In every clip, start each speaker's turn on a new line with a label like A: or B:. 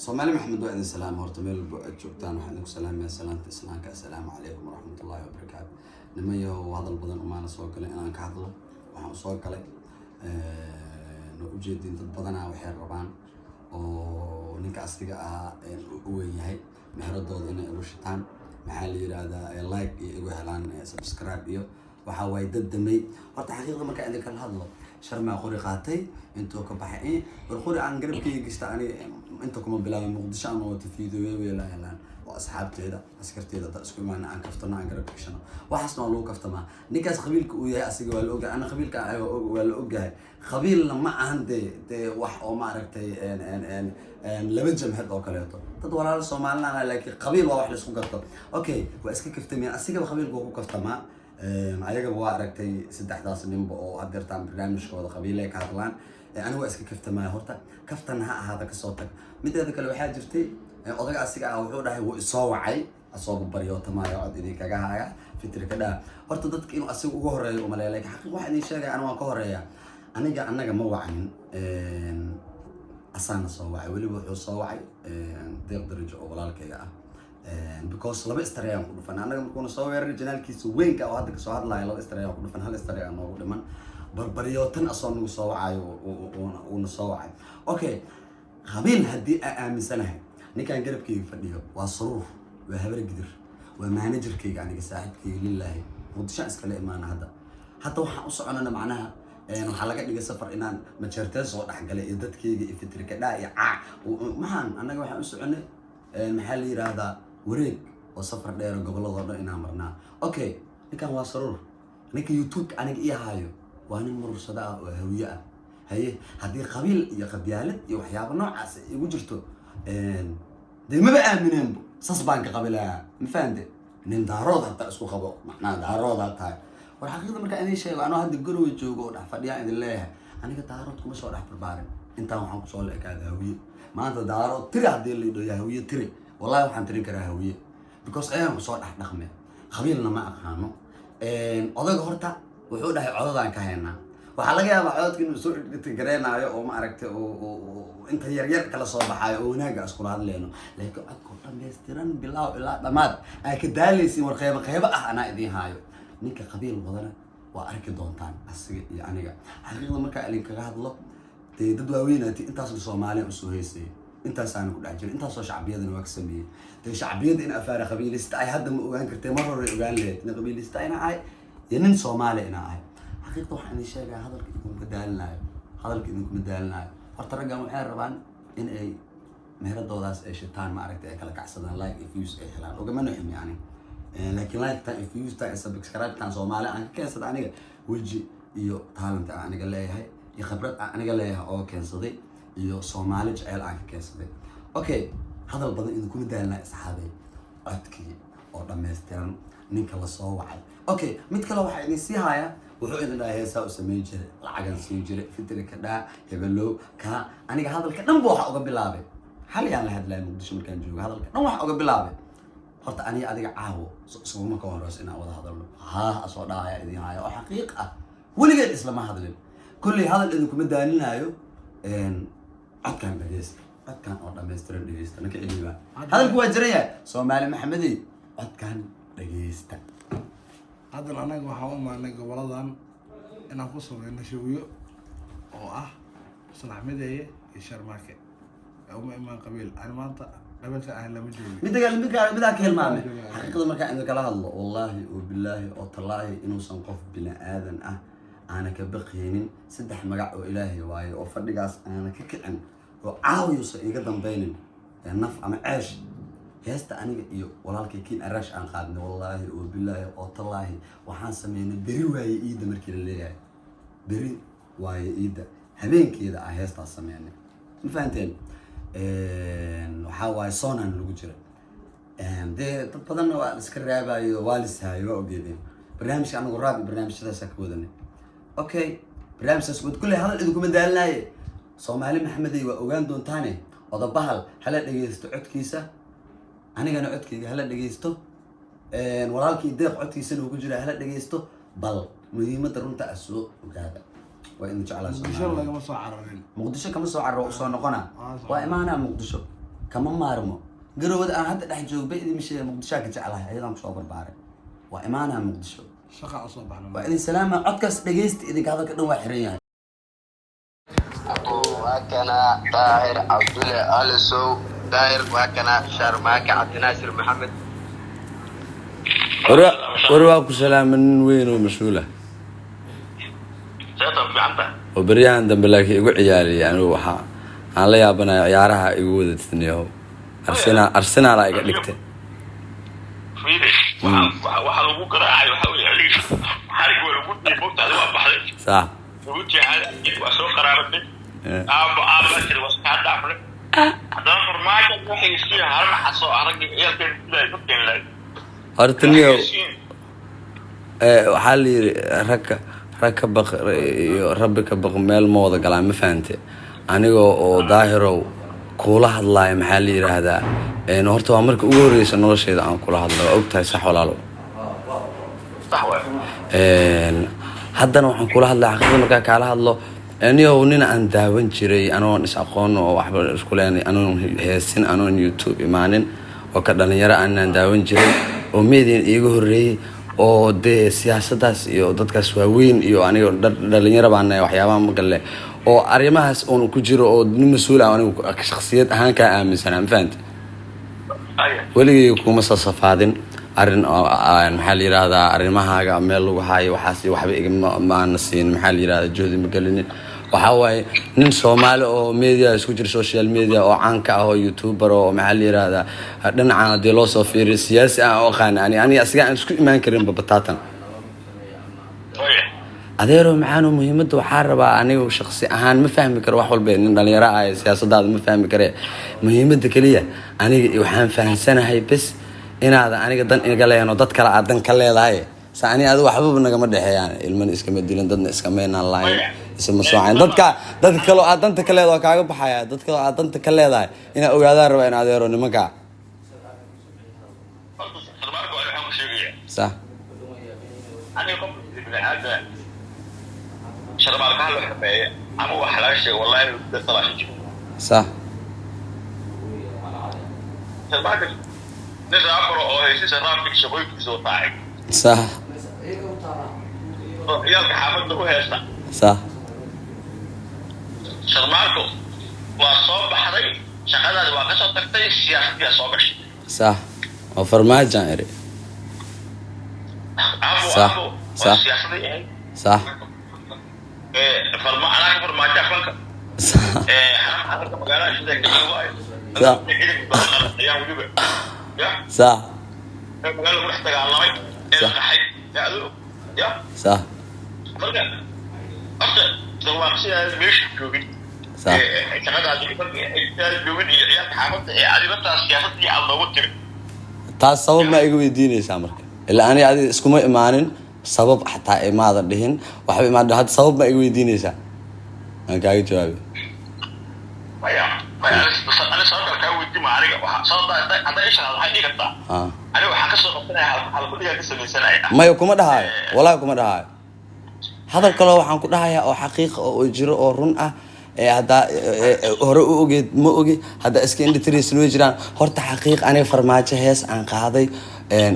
A: Soomaali Maxamed waa idin salaam horta meel walba aad joogtaan waxaan idinku salaamayaa salaanta islaamka assalaamu calaykum waraxmatullaahi wabarakaatu nimayo hadal badan umaana soo galay inaan ka hadlo waxaan soo galay ujeedin dad badanaa waxay rabaan oo ninka asliga ah u weyn yahay mehradooda inay ugu shitaan maxaa la yiraahdaa like iyo igu helaan subscribe iyo waxa way dad damay horta xaqiiqda marka idin kala hadlo sharma qori qaatay intuu ka baxay qori aan garabkayga gista ani inta kuma bilaabay muqdisho ama wata fiidiyooyo la helaan oo asxaabteeda askarteeda dad isku imaan aan kaftana aan garab gashano waxaasna loo kaftama ninkaas qabiilka uu yahay asiga waa la ogahay ana qabiilka waa la ogahay qabiilna ma ahan de wax oo ma aragtay laba jamhad oo kaleeto dad walaal Soomaaliland laakiin qabiil waa wax la isku garto okay waa iska kaftamay asiga qabiilku ku kaftama ayaga waa aragtay saddexdaas ninba oo adeertaan barnaamijkooda qabiilay ka hadlaan anigu iska kaftamay horta kaftan ha ahaada ka soo tag mideeda kale waxaa jirtay odaga asiga ah wuxuu dhahay wuu soo wacay asoo bariyo tamaayo cod idin kaga haya fikir ka dhaa horta dadka inuu asiga ugu horeeyo uma leeyahay xaqiiq waxa idin sheegay aniga waan ka horeeya anaga ma wacin asana soo wacay waliba wuxuu soo wacay deeq darajo oo walaalkayga ah because laba istarayaan ku dhufan anaga markuu soo weeraray janaalkiisa weynka oo hadda ka soo hadlayo laba istarayaan ku dhufan hal istarayaan noogu dhiman barbariyootan asoo nagu soo wacayo oo soo wacay okay qabiil hadii aan aaminsanahay ninkan garabkayga fadhiyo waa suruur waa habar gidir waa managerkayga aniga saaxiibkayga lillahi muqdisho iskala imaan hadda waxaan u soconana macnaha waxa laga dhigay safar inaan majeerteen soo dhaxgalay iyo dadkayga iyo fitrika dhaa iyo maxaan anaga waxaan u soconay maxaa la yiraahdaa wareeg oo safar dheer gobolada dhan inaan marnaa okay ninkan waa suruur ninka youtube aniga ii haayo waa nin murursada ah oo hawiye ah haye haddii qabiil iyo qabyaalad iyo waxyaabo noocaas igu jirto dee maba aamineen sas baan ka qabilaa ma fahamte nin daarood hataa isku qabo macnaa daarood tahay war xaqiiqda marka idin sheego anoo hadda garowe joogo oo dhex fadhiya idin leeyahay aniga daarood kuma soo dhex barbaarin intaan waxaan kusoo leekaada hawiye maanta daarood tiri haddii la idho hawiye tiri wallahi waxaan tirin karaa hawiye because ayaan kusoo dhex dhaqme qabiilna ma aqaano odaga horta wuxuu dhahay codadaan ka haynaa waxaa laga yaabaa codadka inuu soo gareenaayo oo ma aragtay oo inta yar kala soo baxaayo oo wanaaga iskula hadleyno laakiin codka dhammaystiran bilaaw ilaa dhammaad ay ka daalaysiin war qaybo ah anaa idiin haayo ninka qabiil wadana waa arki doontaan asiga iyo aniga xaqiiqda markaa idin kaga hadlo dee dad waaweynaati intaasna Soomaaliya u soo heysay intaasaan ku dhex jiray intaasoo shacbiyadana waa ka sameeyay dee shacbiyada in afaara qabiilista ay hadda ma ogaan kartay mar hore ogaan lahayd in qabiilista ina ay nin Soomaali ina ay xaqiiqda waxaan idin sheegaa hadalka idinku madaalinayo horta raggan waxay rabaan in ay mehradoodaas ay shitaan ma aragtay ay kala kacsadaan like if views ay helaan ogama noxim yani laakiin like ta if views ta subscribe tan Soomaali aan ka keensada aniga waji iyo talent aniga leeyahay iyo khibrad aniga leeyahay oo keensaday iyo Soomaali jecel aan ka keensaday okay hadal badan idinku madaalinayo asxaabay codkii oo dhammaystiran ninka la soo wacay okay mid kale waxa idin sii haya wuxuu idin dhahay heesaa u sameyn jiray lacagan siin jiray fitrika dhaa hebelow ka aniga hadalka dhan buu waxa uga bilaabay xaliyaan la hadlay muqdisho markaan joogo hadalka dhan waxa uga bilaabay horta aniga adiga caawo soo ka horeys inaan wada hadalno soo dhaaya idin haya oo xaqiiq ah weligeed islama hadlin kulli hadal idinku madaalinayo codkan dhageysta codkan oo dhammaystiran dhageysta ninka iliba hadalku waa jiraya Soomaali Maxamedi codkan dhageysta
B: hadda anaga waxaan u imaanay goboladan inaan ku sameeyno shawyo oo ah salaxmadeeye iyo sharmaake uma imaan qabiil aan maanta qabiilka ah lama joogo
A: midaan ka hilmaamay xaqiiqda markaan idin kala hadlo wallahi oo billahi oo tallaahi inuusan qof bini aadan ah aana ka baqaynin saddex magac oo ilaahay waayo oo fadhigaas aana ka kicin oo caawiyuusa iga dambaynin naf ama ceesh heesta aniga iyo walaalkay kiin arash aan qaadnay wallahi oo billahi oo tallaahi waxaan sameynay beri waaye iida markii la leeyahay beri waaye iida habeenkeeda ah heestaas sameynay ma fahanteen waxaa waaye soonaan lagu jira dee dad badanna waa iska raabayo waa lisaayo waa ogeedeen barnaamijka anagu raab barnaamijyadaas ka wadanay okay barnaamijkaas wad kulli hadal idinku madaalinaye Soomaali Maxamedi waa ogaan doontaane odabahal hala dhageysto codkiisa anigana codkayga hala dhageysto walaalkii deeq codkiisana ugu jira hala dhageysto bal muhiimadda runta soo ogaada waa in jeclaa
B: Muqdisho lagama soo cararin
A: muqdisho kama soo carro soo noqona waa imaana muqdisho kama maarmo garowda aan hadda dhex joogo bay idin mishay muqdisho ka jeclahay ayadaan ku soo barbaaray waa imaanaa muqdisho
B: shaqa soo baxna
A: waa idin salaama codkaas dhageysta idinka hadalka dhan waa xiran yahay
C: وكنا طاهر عبد الله السو داير وكنا شرماك عبد الناصر محمد
A: warwaa ku salaaman weyn oo masuula
C: سيطر في عنده
A: وبريان dambe laakiin igu ciyaariyay anigu waxa aan la yaabanayo ciyaaraha igu wada tisniyo Arsenal ay ka dhigtay
C: فيدي waxa lagu qaraacay waxa uu yahay xarig wala ku dhibta waa baxday
A: صح
C: wuxuu yahay waa soo qaraabatay jir was ka dhaafay haddana farmaajo waxay isii harma xasoo arag eelkeen ilaa ku keenay
A: hortaniyo waxaa la yiri raka baq iyo rabbi ka baq meel ma wada galaan ma fahamtay anigoo oo daahirow kula hadlaay maxaa la yiraahdaa horta waa markii ugu horreysay noloshayda aan kula hadlo ogtahay sax walaalo
C: صح
A: haddana waxaan kula hadlaa xaqiiqda markaa kaala hadlo aniyo nin aan daawan jiray anoon is aqoon oo waxba isku leenay anoon heesin anoon YouTube imaanin oo ka dhalinyaro aan daawan jiray oo meediin iiga horreeyay oo de siyaasadaas iyo dadkaas waaweyn iyo aniga dhalinyaro baan waxyaabaha magalle oo arimahaas oo ku jiro oo nin mas'uul ah anigu shakhsiyad ahaan ka aaminsanaa faanta weligii kuma safaadin arin maxaa la yiraahdaa arimahaaga meel lagu haayo waxaas waxba igama nasiin maxaa la yiraahdaa joodi ma galinin waxa waaye nin Soomaali oo media isku jira social media oo caan ka ah oo YouTuber oo maxaa la yiraahdaa dhinacaan hadii loo soo fiiriyo siyaasi ah oo qaan ani asiga aan isku imaan karin babataatan adeero maxaanu muhiimada waxaa rabaa anigu shakhsi ahaan ma fahmi karo wax walba nin dhalinyaro ah siyaasadaada ma fahmi kare muhiimada kaliya aniga waxaan fahansanahay bas inaad aniga dan iga leeyano dad kale aad dan ka leedahay saani aad waxba naga ma dhaxeeyaan ilman iska madilan dadna iska meena laay isma soocaan dadka kale aad danta ka leedahay kaaga baxaya dad kale aad danta ka leedahay ina ogaadaan raba in adeero nimanka صح
C: أنا قبل ابن هذا شرب الكحل وحباية أبو أحلاش والله ده طلع شيء
A: صح
C: شربك نزل أبرو أو هيك شربك شوي كيسو طاعك
A: صح
C: يالك حافظ هو هيستا
A: صح
C: شربكو وصوب بحري شغال هذا واقصة تكتي السياسة فيها صوبش
A: صح وفرماج جانري صح صح صح
C: أنا فرماج أفنك
A: صح
C: حرام مقالة شدة كتير
A: صح صح
C: مقالة محتاج على الله
A: صح صح taas sabab ma igu weydiinaysaa marka ilaa ani adi iskuma imaanin sabab xataa imaada dhihin waxba imaada had sabab ma igu weydiinaysaa aan kaaga jawaabi
C: أنا صار كاوي دي ما عليك صار هذا إيش هذا هاي كذا أنا وحكي صار قبلنا على كل جالس سنة
A: ما يكون ده ولا يكون ده هذا الكلام waxaan ku dhahayaa oo xaqiiq oo jiro oo run ah hada hore u ogeed ma ogi hada iska indhitriis loo jiraan horta xaqiiq aniga farmaajo hees aan qaaday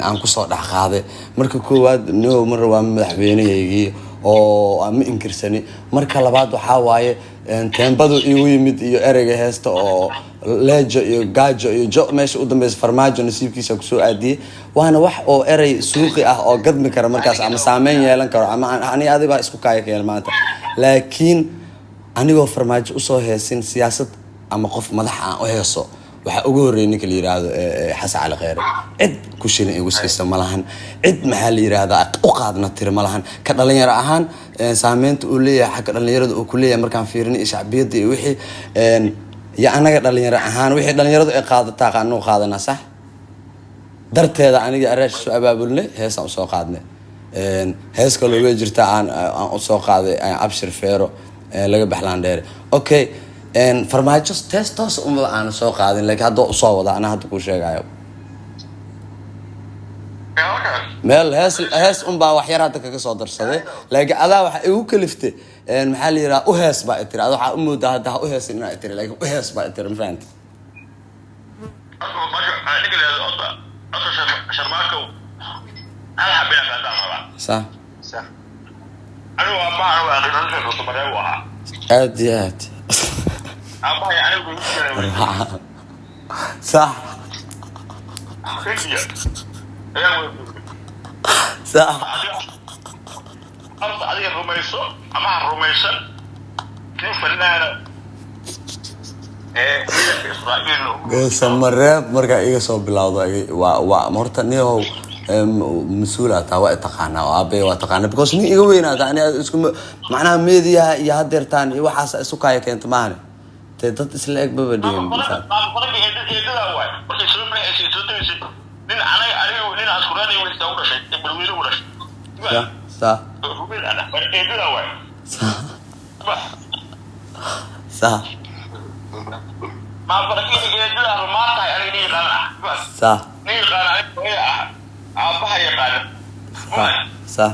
A: aan ku soo dhax qaaday marka koowaad noo mar waa madaxweynahaygii oo aan ma inkirsani marka labaad waxa waaye teembadu igu yimid iyo ereyga heesta oo leejo iyo gaajo iyo jo meesha u dambeysay farmaajo nasiibkiisa ku soo aadiyay waana wax oo erey suuqi ah oo gadmi kara markaas ama saameyn yeelan karo ama ani adiga isku kaayay maanta laakiin anigoo farmaajo u soo heesin siyaasad ama qof madax ah oo heeso waxa ugu horeeyay ninka la yiraahdo Xasan Cali Khayre cid ku shilin igu siisa malahan cid maxaa la yiraahdaa u qaadna tir malahan ka dhalinyaro ahaan saameynta uu leeyahay xaq dhalinyarada uu ku leeyahay markaan fiirinay shacbiyada iyo wixii ya anaga dhalinyaro ahaan wixii dhalinyaradu ay qaadataa qaano qaadana sax darteeda aniga araash soo abaabulnay heesaan soo qaadnay hees kale way jirtaa aan u soo qaaday abshir feero laga baxlaan dheer okay farmaajo testos uma aan soo qaadin laakiin hadda u soo wada ana hadda ku sheegayo meel hees baa wax yar hadda kaga soo darsaday laakiin adaa waxa igu kaliftay maxaa la yiraahdaa u hees baa tiri adaa waxa u moodaa hadda u hees inaa tiri laakiin u hees baa tiri ma fahanti
C: شرماكو أنا حبينا في هذا
A: صح
C: أنا وأبا أنا وأخيرا في الصبر وها
A: أديات
C: أبا يعني ويجي
A: صح
C: خير
A: صح
C: أرض عليه الرميسو أما الرميسو كيف فنانة
A: samareeb markaa iga soo bilowda waa horta niyow mas-uul taa waa taqaanaa oo aabbe waa taqaanaa because nin iga weynaata ani isku macnaha meediyaha iyo hadeertaan iyo waxaas isu kaaya keenta maahane dee dad isla eg baba dhihin صح
C: ما فرقين جديدة ما تاي أنا نيجانا بس
A: صح
C: نيجانا هي أبها يجانا
A: صح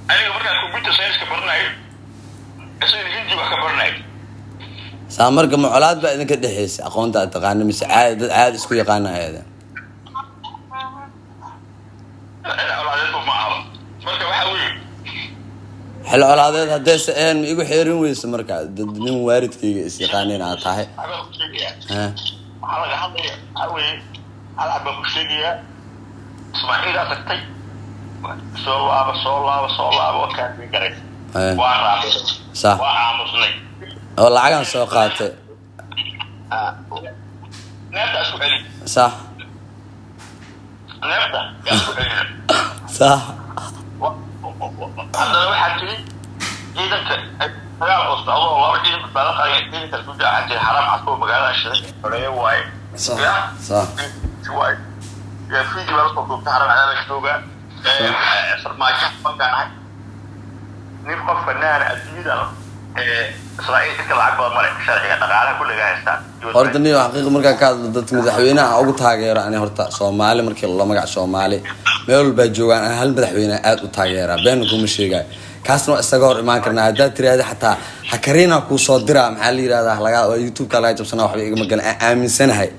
C: أنا بركة كمبيوتر ساينس كبرناي أصلا هندي وكبرناي
A: صح مركب معلاد بقى إنك تحس أقوم تقارن مش عاد إسكو يقارن هذا
C: أنا أولادكم معهم مركب وحوي
A: حلو colaadeed haddee se-een igu xeerin weyso markaa dad nin waaridkayga is yaqaaneen aad tahay
C: waxaa laga hadlaya awey alaba ku sheegaya ismaaciilaa tagtay soo laabo kaafin garay waa raabay
A: صح
C: waa aamusnay
A: oo lacagan soo qaatay
C: neefta isku celi
A: صح
C: neefta isku celi
A: صح
C: haddana waxaa tiri ciidanka dagaal oo socdo oo laba ciidanka baala qaadaya ciidanka ku daacantay xaraam casoo magaalada shiray xoreeye waaye
A: صح صح
C: waaye yaa fiiji baa lasoo duubtay xaraam cadaada jooga farmaajo bankaan ahay nin qof fanaana adduunyada israa'iil dadka lacag badan male sharciga dhaqaalaha kulliga haystaan
A: horta niyo xaqiiq markaa ka hadlo dadka madaxweynaha ugu taageero ani horta Soomaali markii la magac Soomaali meel walba joogaan hal madaxweyne aad u taageera been kuma sheegay kaasna isaga hor imaan karnaa hadaa tiraahdo xataa hakarina ku soo diraa maxaa la yiraahdaa laga YouTube ka laga jabsanaa waxba igama galan aaminsanahay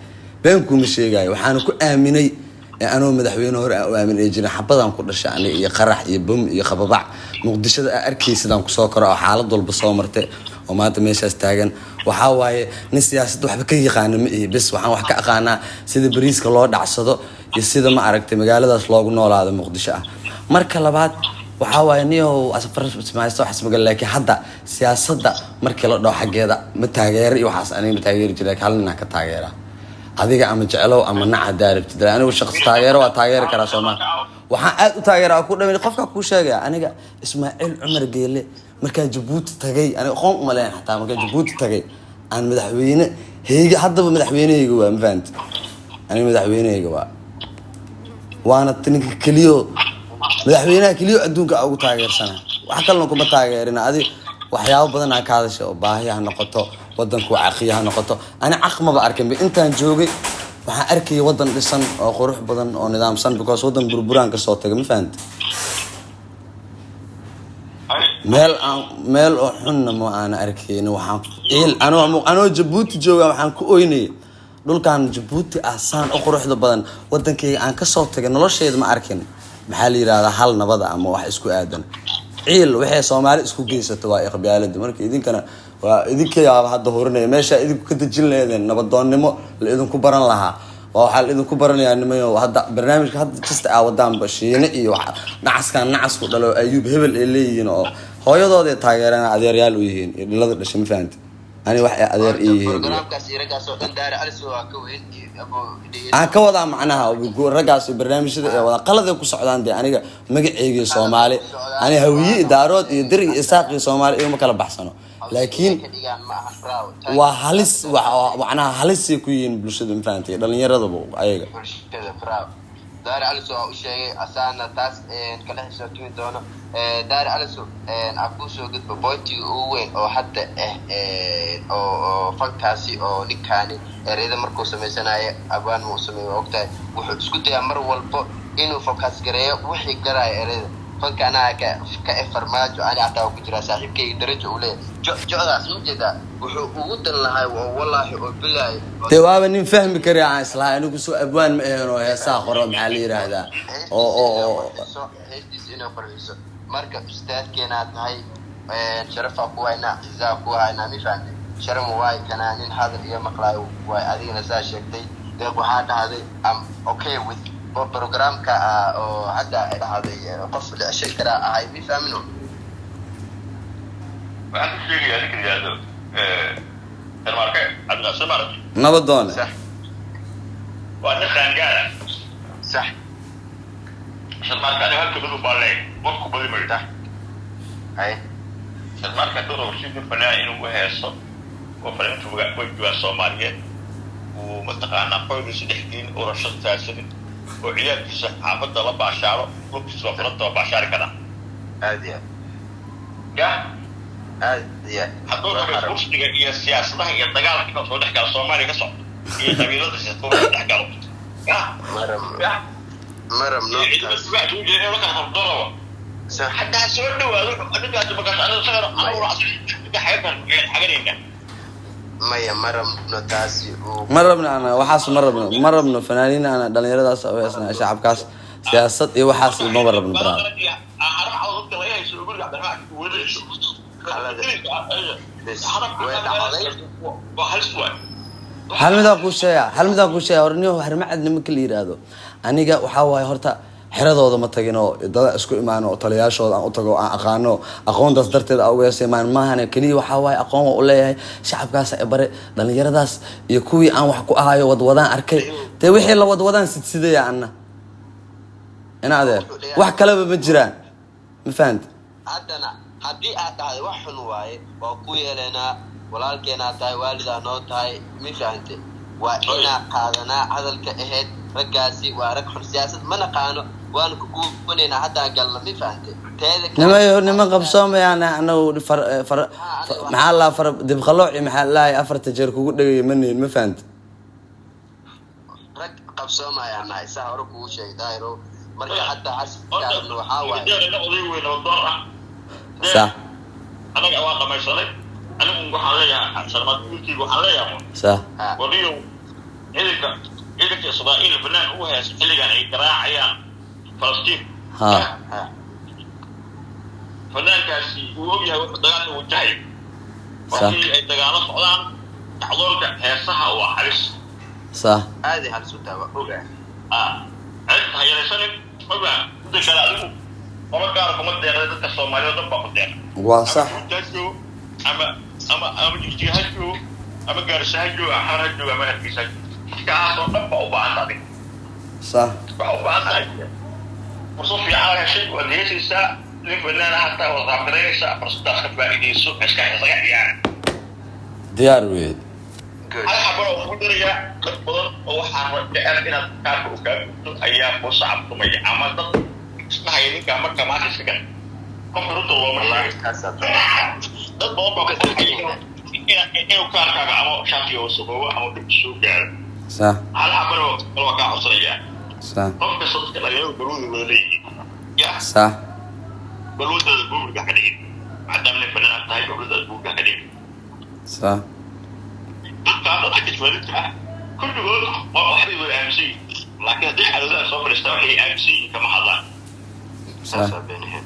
A: been kuma sheegay waxaan ku aaminay anoo madaxweyne hore aan aaminay jiray xabadan ku dhashay ani iyo qarax iyo bum iyo qababac muqdishada arkaysidaan ku soo koro xaalad walba soo martay oo maanta meeshaas taagan waxa waaye nin siyaasad waxba ka yaqaan ma ee bas waxaan wax ka aqaanaa sida bariiska loo dhacsado iyo sida ma aragtay magaaladaas loogu noolaado muqdisho ah marka labaad waxa waaye niyow asfar ismaaciil waxa ismagal laakiin hadda siyaasadda markii la dhaw xageeda ma taageero iyo waxaas aniga ma taageeri jiray kalina ka taageera adiga ama jeclow ama naca daaribtid anigu shakhsi taageero waa taageeri karaa Soomaali waxaan aad u taageeraa ku dhameeyay qofka ku sheegay aniga Ismaaciil Cumar Geele markaa Djibouti tagay aniga qoon uma leen xataa markaa Djibouti tagay aan madaxweyne heega haddaba madaxweyneyga waa ma fahanti aniga madaxweyneyga waana tinka kaliyo madaxweynaha kaliyo adduunka ugu taageersana wax kale kuma taageerina adi waxyaabo badan aan ka hadashay oo baahiyaha noqoto wadanku caqiyaha noqoto ana aqmaba arkin intaan joogay waxaan arkay wadan dhisan oo qurux badan oo nidaamsan because wadan burburaan ka soo tagay ma fahanti meel oo xunna ma aan arkayn waxaan anoo Djibouti jooga waxaan ku ooynay dhulkan Djibouti asaan oo quruxda badan wadankayga aan ka soo tagay nolosheeda ma arkin maxaa la yiraahdaa hal nabad ama wax isku aadan waxay Soomaali isku geysato waa iqbaalada marka idinkana waa idinka yaaba hadda horinay meesha idinku ka dajin leedeen nabadoonnimo la idinku baran lahaa waxa la idinku baranayaa nimayo hadda barnaamijka hadda kasta wadaan bashiine iyo nacasku dhalo Ayuub Hebel ee leeyihiin oo hooyadooda taageerana adeeryaal u yihiin dhilada dhashay ma fahanti ani wax adeer yihiin
D: barnaamijkaas iragaas oo dhan daare alis waa ka weyn
A: aan ka wada macnaha ragaas barnaamijyada ee wada qalad ku socdaan aniga magacayga Soomaali ani hawiye daarood iyo dir iyo isaaqi Soomaali iyo ma kala baxsano laakiin waa halis waxna halis ku yihiin bulshada ma fahanti dhalinyarada ayaga
D: daare alis oo u sheegay asaana taas kala xisaabtami doono daare alis aku soo gudbo boontiga ugu weyn oo hadda oo fankaasi oo ninkaani ereyada markuu sameysanayo abaan uu sameeyo ogtahay wuxuu isku dayaa mar walba inuu focus gareeyo wixii garaayo ereyada fanka anaa ka farmaajo ani hataa ku jira saaxiibkay darajo uu leeyahay jocdaas ujeeda wuxuu ugu dan lahay wallahi oo bilaay
A: dewaaba nin fahmi kari aan islaa anigu soo abwaan ma ahayn oo heesaa qoro maxaa la yiraahdaa oo
D: heestis inuu qorayso marka ustaadkeena tahay sharafa ku hayna izaa ku hayna mi fahamtay sharam waay kana nin hadal iyo maqlaayo waay adigana saa sheegtay deeq waxaa dhahday am okay with programka oo hadda dhahday qof la shay kara ahay mi fahamino
C: waxaan ku sheegayaa ninka yiraahdo marka adna samar
A: nabadoon
C: waa nin qaangaara
D: sax
C: marka aniga halka dad u baalay qofku badi marta
D: hay
C: marka dad oo shaqo fanaa inuu heeso oo farantu waa Soomaaliyeed oo mataqaana qoyska saddexdiin oo rashadtaasay oo ciyaarkiisa xaafadda la baashaaro lugtiisa faranta baashaar kana
D: aadiya aadiya
C: hadduu rabo kursiga iyo siyaasadaha iyo dagaalka ka soo dhexgala Soomaaliya ka socdo iyo qabiilada sida soo dhexgalo
D: maram no
C: حتى سوينا وأنا قاعد بقى أنا صغير أنا ورأسي حاجة
D: maya marabno taasi
A: marabna ana waxaas marabno fanaaniin ana dhalinyaradaas oo isna shacabkaas siyaasad iyo waxaas ma marabno baraad hal midaa ku sheeya horniyo harmacad nimanka la yiraahdo aniga waxa waaye horta xiradooda ma tagin oo dad isku imaan oo taliyaashooda aan u tago aan aqaano aqoontaas darteed aan uga yeesmaan maahan kaliya waxa waaye aqoon u leeyahay shacabkaas ay bare dhalinyaradaas iyo kuwii aan wax ku ahayo wadaan arkay taa wixii la wadaan sidsideeya anna ina adeer wax kale ma jiraan ma fahanti
D: haddana haddii aad dhahday wax xun waaye waa ku yeelanaa walaalkeena tahay waalidaa noo tahay ma fahanti waa inaa qaadanaa hadalka ahayd raggaasi waa rag xun siyaasad ma naqaano waan ku guubaneynaa haddaa galna ma fahantay
A: nima qabsoomayaan anagu maxaa laa far dibqalooci maxaa lahay afarta jeer kugu dhagaya maniin ma fahantay
D: rag qabsoomayaan nahay saa hore kugu sheegay daahiro marka hadda xasilkaarno waxaa waaye
A: sa
C: anaga waa qamaysanay anigu waxaan leeyahay sarmadkiigu waxaan leeyahay
A: sa
C: wadiyo idinka Israa'iil banaan u hees xilligan ay garaacayaan Falastiin fanaankaasi uu ogyahay wax dagaal uu jahay markii ay dagaalo socdaan tacdoonka heesaha waa halis
A: صح
D: هذه هالسوداء وقوله
C: عندها يا سنة ولا تكلا أدو وما كان كم الدقة الصومالية ضبط الدقة
A: وصح
C: أما اجتهاده أما قرشهده أحرجه أما هالكيسه كأصلا ضبط بعض هذه
A: صح
C: بعض هذه وصوفي على شيء وليس الساعة لفنان حتى وضعبرين الساعة فرصة خبائي دي السوق أشكال صغير يعني
A: ديار ويد
C: hal xabaro ugu diraya dad badan oo waxaan rabaa inaad kaarka u gaarto ayaa ku sacabtumay ama dad ismahay ninka marka ma iska qofka runta waa malaay dad badan baa ka tagay inuu kaarkaaga ama shaatiyo soo ama dib soo gaaro
A: صح
C: hal xabaro oo ka codsanaya
A: صح
C: qofka sodka laga baruud weelay ya
A: صح
C: baruudda buuga ka dhigay maadaama fanaan tahay baruudda buuga ka dhigay
A: صح
C: كان أكيد ولدها كل جول واحد يقول أمسي لكن هذه حالة صفر استوحي أمسي كما حضر
A: صح
C: بينهم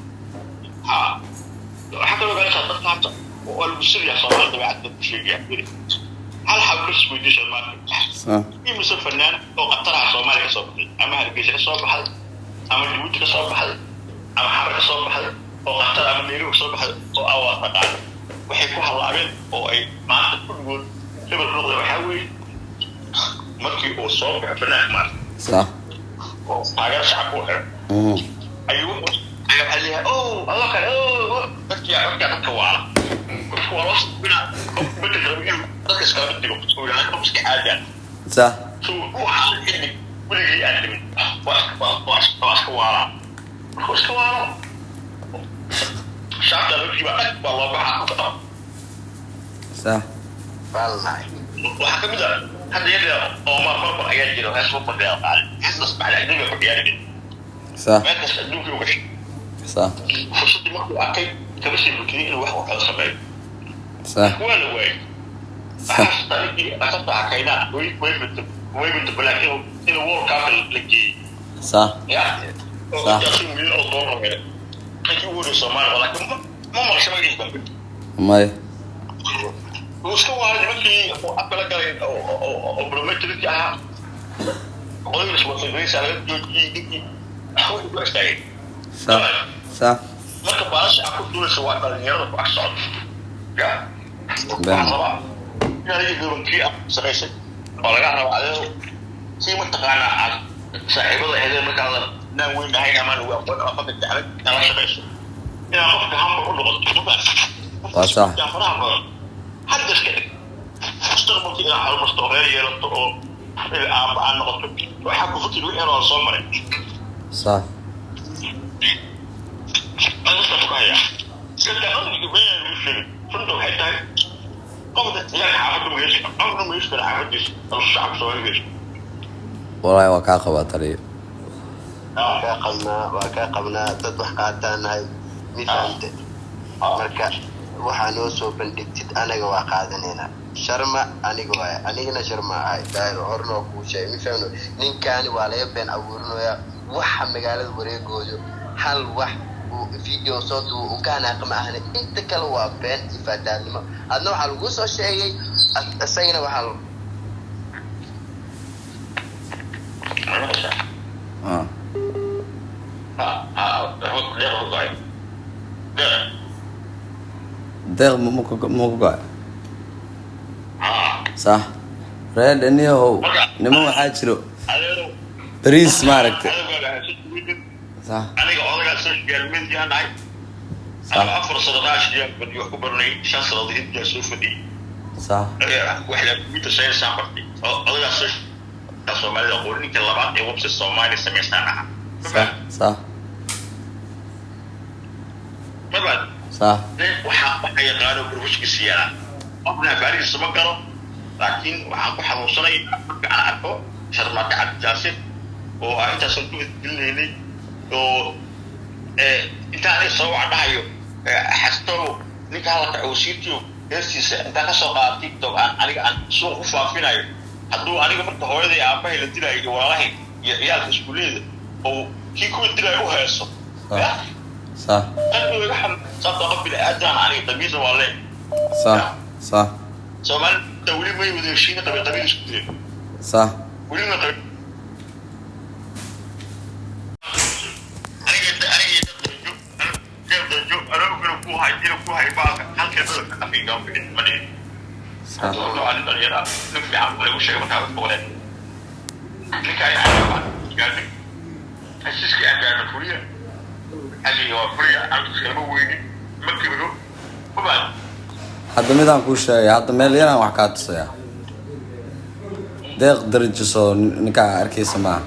C: حتى لو قالت هتطلع والمسير يا صلاح ده بعد بشيء يعني هل حبلش بيديش المال
A: صح
C: يمسك فنان أو قطر على صومالي صوب أما هالجيش صوب حد أما الجود صوب حد أما حرك صوب حد أو قطر أما ميلو صوب حد أو أول فقط وحيكون هالعبين أو أي ما كل جول لما الرضا وحاول مركي وصوب فنان مال
A: صح
C: هاجر شعب وحر أيوه قال لي أوه الله خير أوه مركي تكوالا كوالا بنا بتجربين ركز كلام تيجو تقول أنا كم سك عادي
A: صح
C: شو هو حال إني ولي أدمي واش كوالا شعب ده بيجي بقى والله بحق
A: صح
D: والله
C: waxaa kamid ah hadda yada oo marba ayaa jiro hees wada deeqaal hees nasbax la idin ku diyaariyay
A: صح
C: meesha adduunka uga
A: صح
C: fursaddii markuu arkay kama sii bukinay inuu wax waxaa sameeyo
A: صح
C: waa la waayay
A: صح
C: astarigii asarta hakaynaa way minta balaak inuu world cup la geeyey
A: صح
C: ya
A: صح
C: milyan oo doolar hele ninkii ugu horreeyay soomaaliya laakiin ma maqasho magaciisa dambe
A: ماي
C: wuu iska waaray nimankii afkala galay oo biometricii ahaa qodobada iswaafaqaysa laga joojiyey ninkii waxbay ku istaagay
A: صح صح
C: marka baalasha aad ku duulaysa waa dhalinyarada ku ag socda ya
A: بان
C: inaad garonkii aad samaysay oo laga rabo adeego sii mataqaanaa aad saaxiibada eedeen markaadan naan weyn ahayn amaan ugu aqoon ama fadda jeclay inaad la shaqayso inaad qofka hamba u noqoto
A: waa sax
C: faraha badan hadda iska dhig mustaqbalkii inaad horumarto oo reer yeelato oo aaba aad noqoto waxaa ku fikir wixii hore soo maray
A: صح
C: أنا صفقها كنت أقول بين المسلمين فندق حتى قبل يعني عبد المجلس عبد المجلس كان عبد الشعب سوى المجلس
A: والله وكاقة بطريق
D: waa kaa qabnaa dad wax qaataanahay mi fahamte marka waxaa noo soo bandhigtid anaga waa qaadanaynaa sharma aniga waay anigana sharma ahay daahir hornoo kuu sheegay mi fahamno ninkaani waa laga been abuurinayaa waxa magaalada wareegooda hal wax video soo duu u kaanaqa ma ahna inta kale waa been iyo faadaadnimo adna waxaa lagu soo sheegay isagana waxaa
A: deeq muku go'ay صح reer dhaniyahow niman waxaa jiro bariis maaragtay صح
C: aniga odagaa social media nahay ama 4 sadaqaashiya badi wax ku barnay 5 sanadood inta soo fadhiyay
A: صح
C: waxla mid soo saartay odagaa social Soomaalida qorinka labaad ee website Soomaali sameysana
A: صح صح
C: طبعا
A: صح
C: waxa yaqaano burbushka siyaara qofna baariis sama garo laakiin waxaan ku xanuunsanay marka aan arko sharmaaka cabdijaasir oo ay inta soo dileynay oo intaan soo wacdahayo xasto ninka halka uu siitiyo heesiisa inta ka soo qaatay TikTok aniga aan soo u faafinayo hadduu aniga marka hooyaday aabahay la dilay iyo walaalahay iyo ciyaalka iskuuleeda oo kii ku dilay u heeso
A: صح
C: أنا أحب صدق قبل أذان عليه تمييز ولا
A: صح صح
C: سواء تولي ما يودي شيء قبل تمييز كتير
A: صح
C: ولي ما قبل أنا ممكن أكون هاي بعض هل كذا أخي قام في المدينة
A: صح
C: لو أنا ترى نفي عم ولا وش ما تعرف ولا نكاية عم يعني أسيس كأن كان كوريا اللي هو كوريا عم تسلموا ما كبروا وبعد
A: hadda midaan kuu sheegay hadda meel yaraan wax kaa tusaya deeq darajo soo ninkaa arkaysa maaha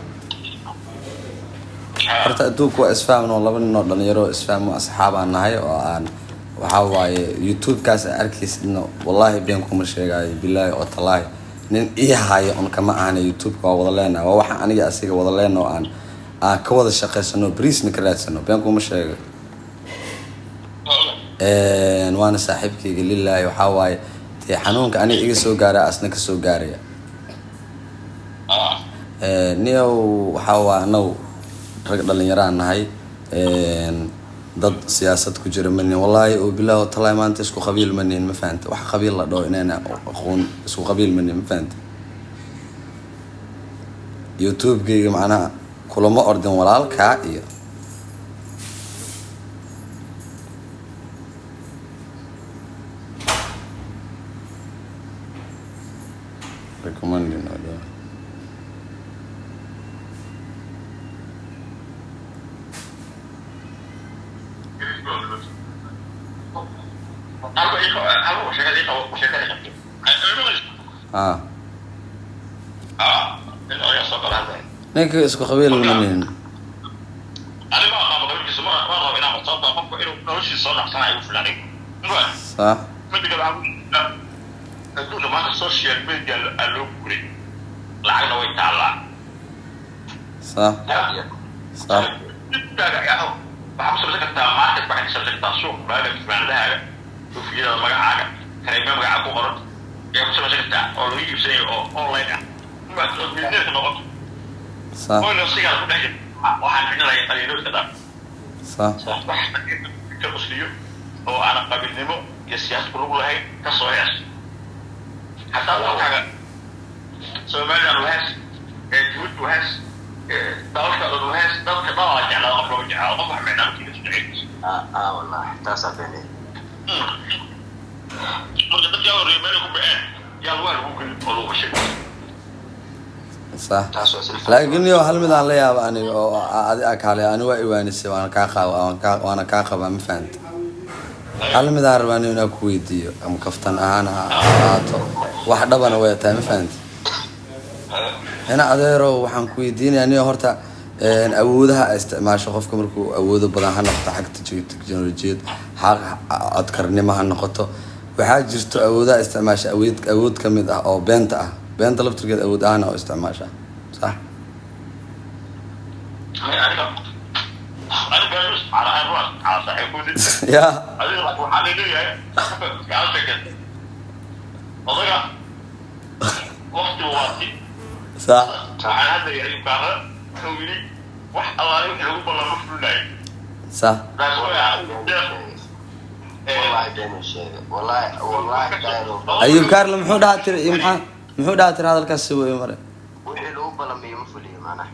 A: horta adduunku waa isfahmno laba nin oo dhalinyaro isfahmo asxaabaan nahay oo aan waxaa waaye youtube-kaas arkaysidna wallaahi been kuma sheegaayo bilaahi oo talaahi nin ii haayo un kama ahana youtube-ka waa wada leenaha waa waxa aniga asiga wada leena oo aan ka wada shaqaysano bariisna ka raadsano been kuma sheegay waana saaxiibkayga lilaahi waxaa waaye dee xanuunka aniga iga soo gaara asna ka soo gaaraya niyow waxaa waa anagu rag dhalinyaraan nahay dad siyaasad ku jira manihin wallaahi oo bilaahi oo talaahi maanta isku qabiil manihin ma fahanta wax qabiil la dhaho inayna aqoon isku qabiil manihin ma fahanta youtube-gayga macnaha kulama ordin walaalkaa iyo recommending order. ninka isku qabiil ma nihin صح
C: adduunka maanta social media loo guray lacagna way taallaa
A: صح صح
C: waxaa ku samaysan kartaa market waxay ka samaysan kartaa suuq baaga ismaandahaaga koofiyada magacaaga kareema magaca ku qoran ayaa ku samaysan kartaa oo lagu iibsanayo oo online ah oo business noqoto oo nafsigaada ku dhex jirta waxaan bixinaya qaliilooyinka dhan wax ka qusliyo oo aan qabiilnimo iyo siyaasad ku lug lahayn ka soo hees hataa dalkaaga Somaliland وهاس جود وهاس دولك وهاس دولك ضاع على قبل وجع قبل معنا كذا سعيد
D: والله تصدقني
C: مرة تجاوب ريمالكم بآن يا الوالد ممكن يقولوا شيء
A: صح لكن يو هل مدان ليا أنا أكالي أنا وإيوانسي وأنا كاخا ما فهمت هل مدان رواني أنا كويدي أم كفتن أنا واحدة بنا وياتا ما فهمت هنا أديرو وحن كويدين يعني هرتا أودها استعمال شخص كمركو أوده بدن هنقطع حق تكنولوجيا حق أذكرني ما هنقطه وحاجة جرت أودها استعمال أود كمية أو بنت لو ترجع أود أنا أو استعمالها صح؟
C: أنا بس على الراس على صحيح كودي
A: يا
C: أنا وحالي ليه يا فكر وضيع وقتي
A: صح
C: هذا يعني كذا سويني واحد الله يحلو بالله مفلولاي
A: صح
D: والله
A: أيوب كارل محمود هاتر هذا الكاس سوي مرة
D: وحلو بالله مفلولي معنا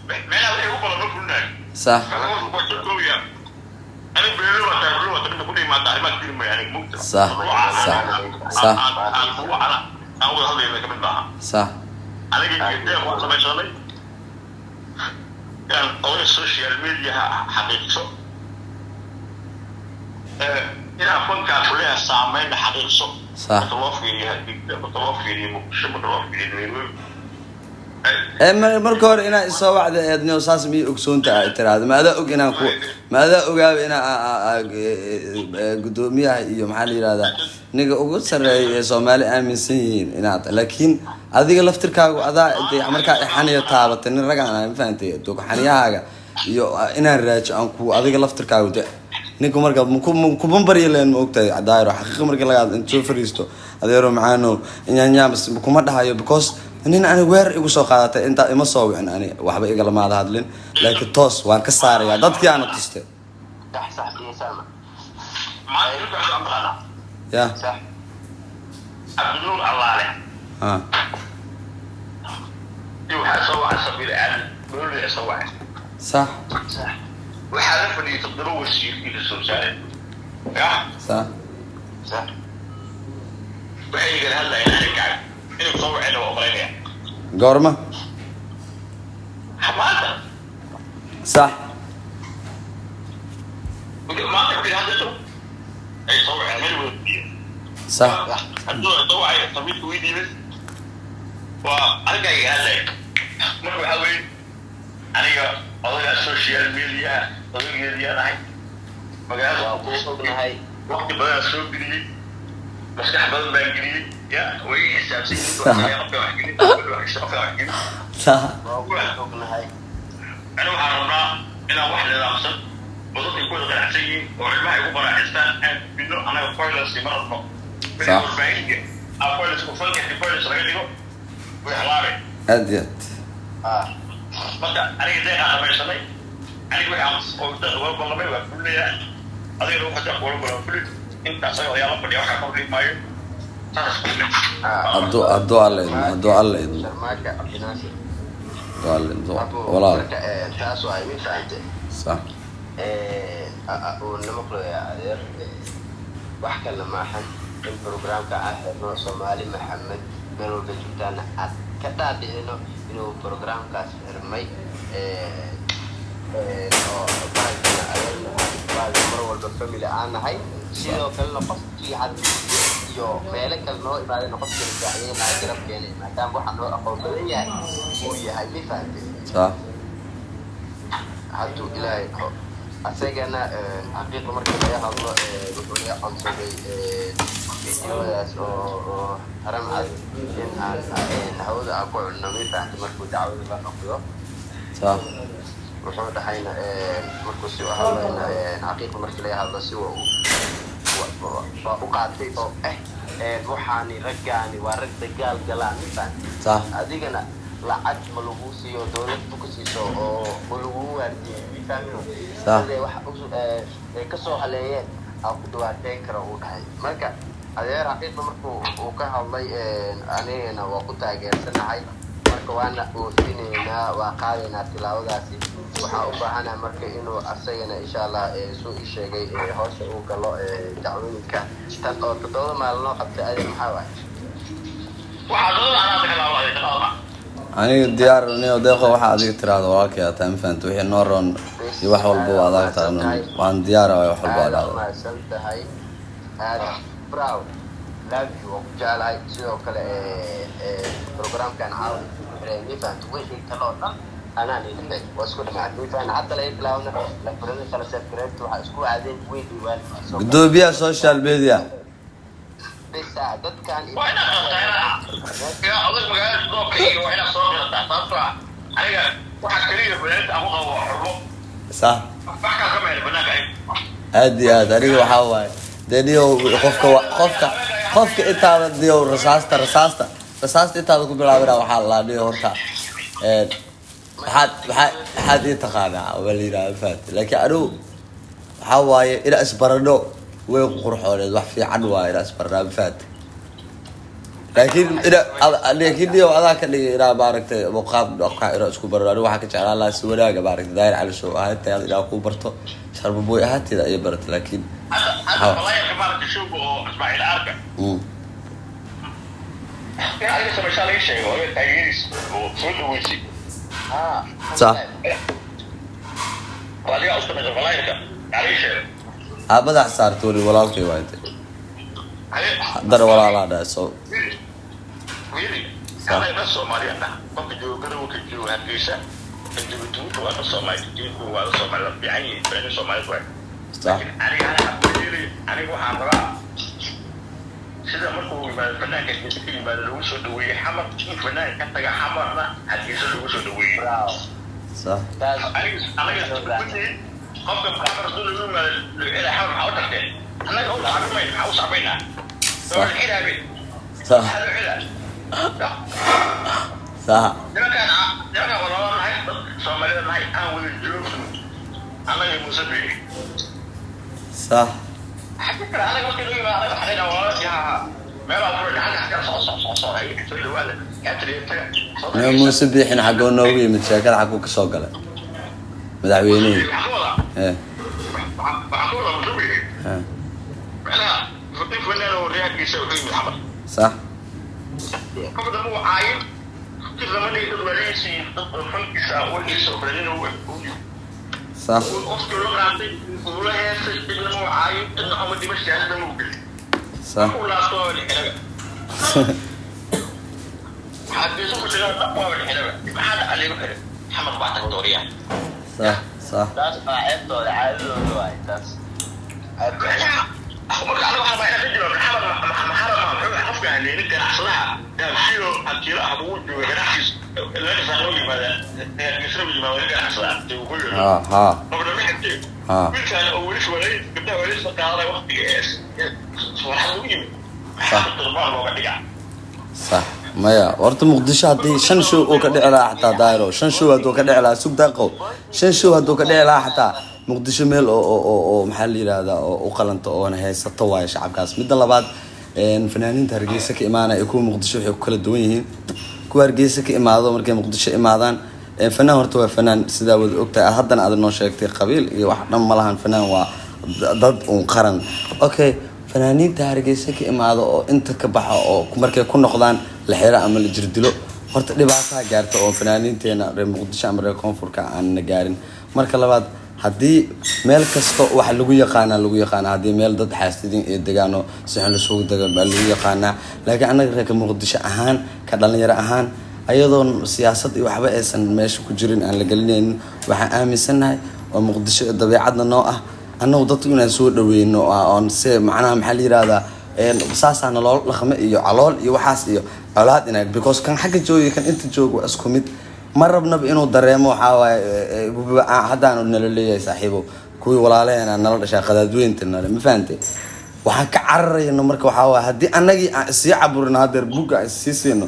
C: ما لا وحلو بالله مفلولاي
A: صح
C: أنا بقول له تقولي ما تعرف ما تقول يعني ممكن
A: صح
C: هو أنا أول هذا اللي كمان ده
A: صح
C: أنا جيت وقت ما شغلي يعني أول السوشيال ميديا حقيقة إلى أفهم كلها سامين حقيقة
A: صح marka hore inaa isoo wacda eednio saas miyay ogsoonta ay tiraahdo maada og inaan ku maada ogaaba inaa gudoomiyaha iyo maxaa la yiraahdaa niga ugu sareeyo ee Soomaali aaminsan yihiin inaad laakiin adiga laftirkaagu adaa markaa ixaniyo taabatay nin ragaan aan fahamtay doog xaniyahaaga iyo inaan raajo aan ku adiga laftirkaagu ninku marka ku bambariyo leen ma ogtahay cadaayro xaqiiqo marka laga intuu fariisto adeero macaano inyaanyaamas kuma dhahayo because nin aan weer igu soo qaadatay inta ima soo wicin ani waxba iga lamaada hadlin laakiin toos waan ka saaraya dadkii aan tustay
D: صح سلمى
C: ما يرجع أمرنا
A: يا
D: صح
C: أبدون الله عليه يوحى سوى على سبيل العلم بيقول لي سوى
A: صح
D: صح
C: وحالف اللي يقدروا الشيء في السوشيال يا
A: صح
D: صح
C: وحي قال هلا يعني قاعد إنه صوّع إنه أمرين
A: قورمة
C: حماده
A: صح
C: ما تقدر هذا أي صوّع عمل ودي
A: صح
C: الضوء عايز طبيب ويدي بس وأنا جاي هلا ما بحاول أنا أضيع السوشيال ميديا أضيع ميديا هاي مجال
D: هاي
C: وقت بدأ السوق جديد بس كحبل بانجلي يا وين حسابي
A: صح
D: هاي
C: أنا وحرمنا إلى واحد للأقصى وضد يكون غير وعلمها يكون برا حسان بينه أنا كويس مرة
A: صح
C: كويس وفلك كويس رجليه ويحلاري
A: أديت
C: marka aniga deeqa qabaysanay aniga waxa oo dad walba la waa kulliya adiga oo xataa walba kulli inta sayo yaa la fadhiyo waxa ka dhimaayo
A: adoo alle
D: شرماكة عبد الناصر
A: ولا
D: تاسو هاي مين فهمت
A: صح
D: ونمقلو يا عذير وحكا لما حن البروجرام كعاهر نو صومالي محمد من وجدتنا كتاب إنه برنامج كاس رمي بعد مرة والبفاميلي أنا هاي شيء كلنا قصدي حد يو مالك كلنا بعدين قصدي الجاهين مع جرب يعني ما كان بوح إنه أقول بدنيا هو هاي مفهوم
A: صح
D: حتى إلى أسيجنا حقيقة مركز يا الله بقول يا أنصاري فيديوهات أو هرم عاد إن هذا أقول إنه مفهوم مركز دعوة الله نقيه
A: صح
D: wuxuu dhahayna markuu si hadlayna xaqiiqa markii laga hadlo si waa u qaatay oo waxaani raggaani waa rag dagaal galaan intaan adigana lacag ma lagu siiyo dowladda ku siiso oo ma lagu waardiyo mifaamino wax kasoo haleeyeen aan ku dhawaateyn karo uu dhahay marka adeer xaqiiqa markuu uu ka hadlay anigana waa ku taageersanahay marka waana oofinaynaa waa qaadaynaa tilaawadaasi waxaa u baahana marka inuu asagana insha allah soo ii sheegay hawsha uu galo dacwooyinka tan oo 7 maalin qabtay adeer maxaa waay
A: aniga diyaar inuu deeqo waxa adiga tiraado waa ka taan faanto wixii nooron iyo wax walba waa adag tahay waan diyaar ah wax walba adag
D: ma santahay aad proud love you jaalay sidoo kale programkan caawan mifaanto wixii kaloo dhan أنا اللي واسكت معك فأنا حتى لا يطلعون لفرنا 3 كريت وحاسكوا عادين وين وين
A: دوبيا سوشيال ميديا
D: بس عدد كان
C: وأنا يا أول مجال دوكي وأنا صار تطلع أنا واحد كريه بنت أبوه وحرمه
A: صح
C: بحكي كمان بنات
A: هادي هذا ريو حواي دنيو قفك أنت ديو رصاصة أنت تقول بالعبرة وحلا ديو هرتا حد يتقاطع ولا يرافات لكن أنا حواي إلى أسبرنو ويقرحون الواحد في عنوة إلى أسبرنو فات لكن اليوم هذاك اللي إلى باركت مقابل أقع إلى أسكوبرنو واحد كشعر الله سولاك بارك داير على شو هات إلى أكوبرتو شرب بوي هات إلى يبرت لكن
C: هذا والله يا كبار تشوفه أسمع الأركة يعني لسه مش على شيء هو تغيير وصول ويسي
A: صح
C: وهذه أصلا من الفلايركة يعني شيء
A: بدأ صارتولي ولا شيء وايد در ولا لا سو
C: ويلي أنا بس سومالي أنا ما بيجوا كده وكيجوا هالكيسة بيجوا بتوه وأنا سومالي بيجوا وأنا سومالي يعني بين سومالي شوي
A: صح
C: أنا حبيبي أنا وحامرا سيدا مركو ما الفنان كان يسكت ما لوسو دوي حمر الفنان كان تجا حمرنا هالكيسة لوسو دوي
A: صح
C: أنا قبل كاميرا دول يوم العيلة حمر حاولت أنا أقول عارفين حاول صعبينها
A: صح صح صح
C: ده كان والله ما هي صومالي ما هي أول الجلوس أنا المسبي
A: صح
C: فكرة أنا قلت له ما أنا حاليا والله يا ما بعرف حاجة صار هي تقول له ولا كاتري
A: أنا مسبيحين حقون نوبي متشاكل حقوك سوقله مدعويني إيه
C: بعقوله مسبي أنا فتيف ولا لو رياض يسوي محمد صح قبل ده هو عايم كل زمان يقول وليسي فنك أول يسوي بدين هو
A: صح
C: وأذكر له عندي ولا هي إنه هو عايم إنه محمد يمشي هذا موجود
A: صح
C: ولا صور الحلقة حد يسوي شيء أقوى من الحلقة حد عليه بكرة محمد بعتك دوريا
A: صح صح
D: das قاعد ولا عايز ولا das
C: أخبرك أنا واحد ما أنا فيديو محمد حفظ يعني نقدر نحصلها ده شيء أكيد أبوه وجرحش اللي أنا سألوني ماذا يسوي ما ولد نحصلها تقول
A: ها
C: قبل ما يحكي قلت أنا أولش وليد قبل وليد صدق هذا وقت صراحة مهم
A: صح صح maya horta muqdisho hadii 5 show oo ka dhici lahaa xataa daayro 5 show hadoo ka dhici lahaa sug daaqo 5 show hadoo ka dhici lahaa xataa muqdisho meel oo maxaa la yiraahdaa oo u qalanto oo haysato waay shacabkaas mid labaad fanaaniinta Hargeysa ka imaanay kuwa muqdisho waxay ku kala duwan yihiin kuwa Hargeysa ka imaado markay muqdisho imaadaan fanaan horta waa fanaan sida wada ogtahay haddana aad noo sheegtay qabiil iyo wax dhan ma lahan fanaan waa dad un qaran okay fanaaniinta Hargeysa ka imaado oo inta ka baxa oo markay ku noqdaan la xira ama la jirdilo horta dhibaato gaarto oo fanaaniinteena reer muqdisho ama reer koonfurka aan gaarin marka labaad hadii meel kasto wax lagu yaqaan hadii meel dad xaasidin ee deegaano saxan la soo dagan baa lagu yaqaana laakiin anaga reer muqdisho ahaan ka dhalinyaro ahaan ayadoo siyaasad iyo waxba aysan meesha ku jirin aan la galinayn waxa aaminsanahay oo muqdisho dabeecadna noo ah annagu dadku inaan soo dhaweeyno oo si macnaha maxaa la yiraahdaa saasana loo dhaqmo iyo calool iyo waxaas iyo colaad inay because kan xagga jooga kan inta jooga isku mid ma rabnaba inuu dareemo waxaa waaye haddaanu nala leeyahay saaxiibo kuwii walaalaheena nala dhashaa qadaadweynta nale ma fahantay waxaan ka cararayno marka waxaa waaye haddii annagii aan isii caburino haddeer bugga aan isii siino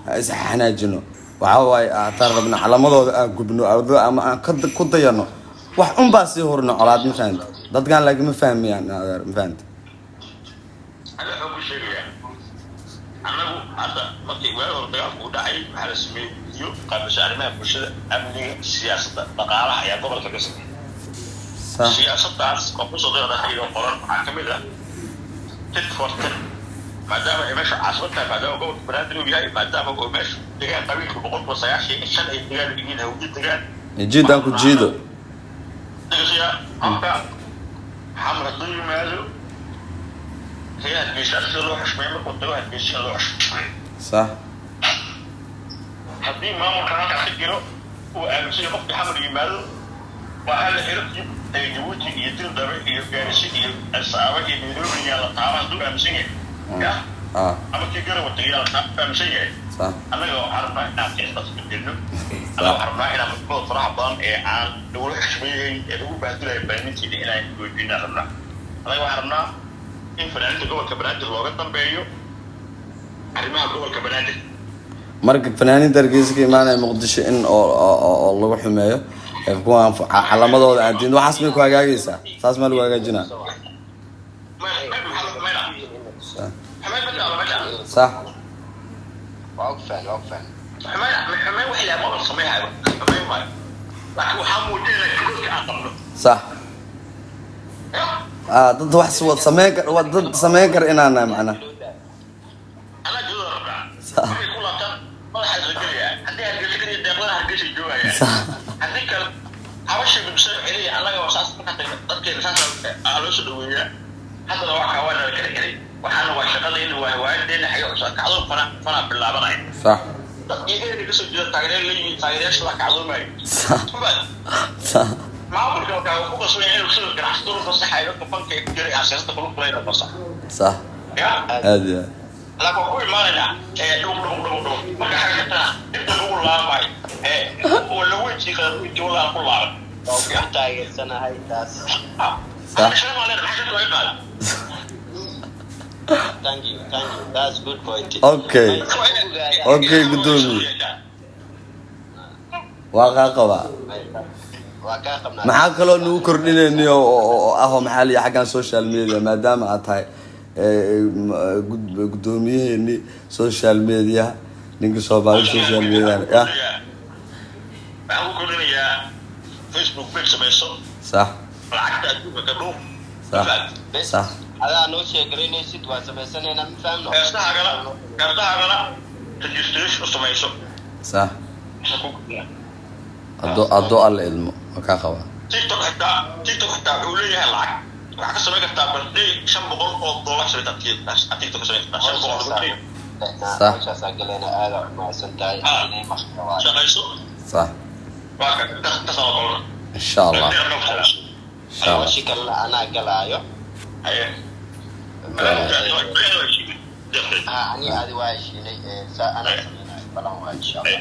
A: aan is xanaajino waxaa waaye hataan rabna calamadooda aan gubno ama aan ku dayano wax unbaa sii hurno colaad ma fahanta dadkan laakiin ma fahmayaan adeer ma fahanta
C: أنا أقول شيء يعني أنا هذا ما تقول هذا وده أي على سبيل يو قبل شهر ما بوش أمني سياسة بقالة يا قبل كذا سياسة تاس قبل صدق هذا هي القرار حكمي تتفرق ما دام يمشي عصرته ما دام قوة بلاد الولاية ما دام هو ماشي تجاه قبيل بقول وصياحي الشن تجاه الجديد هو تجاه
A: جيد أنكو جيدو
C: تجاه أمك حمر الدنيا ماله هي الجيشات اللي وحش ما يملك وتروح الجيش اللي وحش
A: صح
C: haddii maamulka ka jiro uu aaminsan yahay qofka xamar yimaado waxaa la xiriirta ay Djibouti iyo Dildaba iyo Gaarisa iyo Asaaba iyo Nairobi iyo Lataaba hadduu aaminsan yahay ama kii gara wata iyo Lataaba aaminsan yahay annaga waxaan rabnaa inaan qiistas bedelno annaga waxaan rabnaa inaan muddo faraha badan ee aan dowla xishmeeyey ee lagu baahdilayo baanintiina inaan goynina rabnaa annaga waxaan rabnaa in fanaaniinta gobolka Banaadir looga dambeeyo arrimaha gobolka Banaadir
A: marka fanaaniinta Hargeysa ka imaanaya Muqdisho in oo lagu xumeeyo kuwaan calamadooda aan diin waxaas may ku hagaagaysaa saas ma lagu hagaajinaa صح
D: وقفا
A: صح ضد واحد صوت سمين ضد سمين كر إنا أنا معنا صح صح
C: حوشي بمسر علي الله وساس dadkii rasaas loo soo dhaweeyaa hadda waxa waana la kala galay waxaana waa shaqadeen waa waadeen xayo kacdo fana bilaabanay
A: صح
C: dadkii ay ka soo jeeda taageerayaasha la kacdo maay
A: صح صح
C: maamulka waxa uu ku soo yeeray soo ganacsato oo saxayo fanka ay ku jiray asaasta kullu kulayna basa
A: صح
C: ya
A: هذه
C: la ko ku imaanayna dhum marka xaqiiqatan inta lagu laabay oo la weji ka joola ku laabay
D: taageersanahay taas
A: صح
D: thank you that's good point
A: اوكي اوكي قدومي waaqaqaba maxaa kaloo nagu kordhinayniyo oo ah maxalli xaggan social media maadaama aad tahay gudoomiyaheeni social media ninka Soomaali social media ya
C: waxaan ku kordhinayaa Facebook page samayso
A: صح
C: lacagta adduunka ka dhuuf
A: صح صح
D: adaa noo sheegaynaysid waa samaysanayna ma fahamno
C: kaartahagana registration samayso
A: صح adoo alla ilmo ka qaba
C: TikTok hataa wuxuu leeyahay lacag waxaa ka samayn kartaa birthday $500 sida TikTok samayn kartaa
A: صح
D: شغلنا هذا ما سنتاي
C: shaqayso
A: صح
C: waa ka soo
A: ان شاء الله ان شاء الله
D: شكل انا قلايو يعني هذه واحد شيء انا بلان ان شاء الله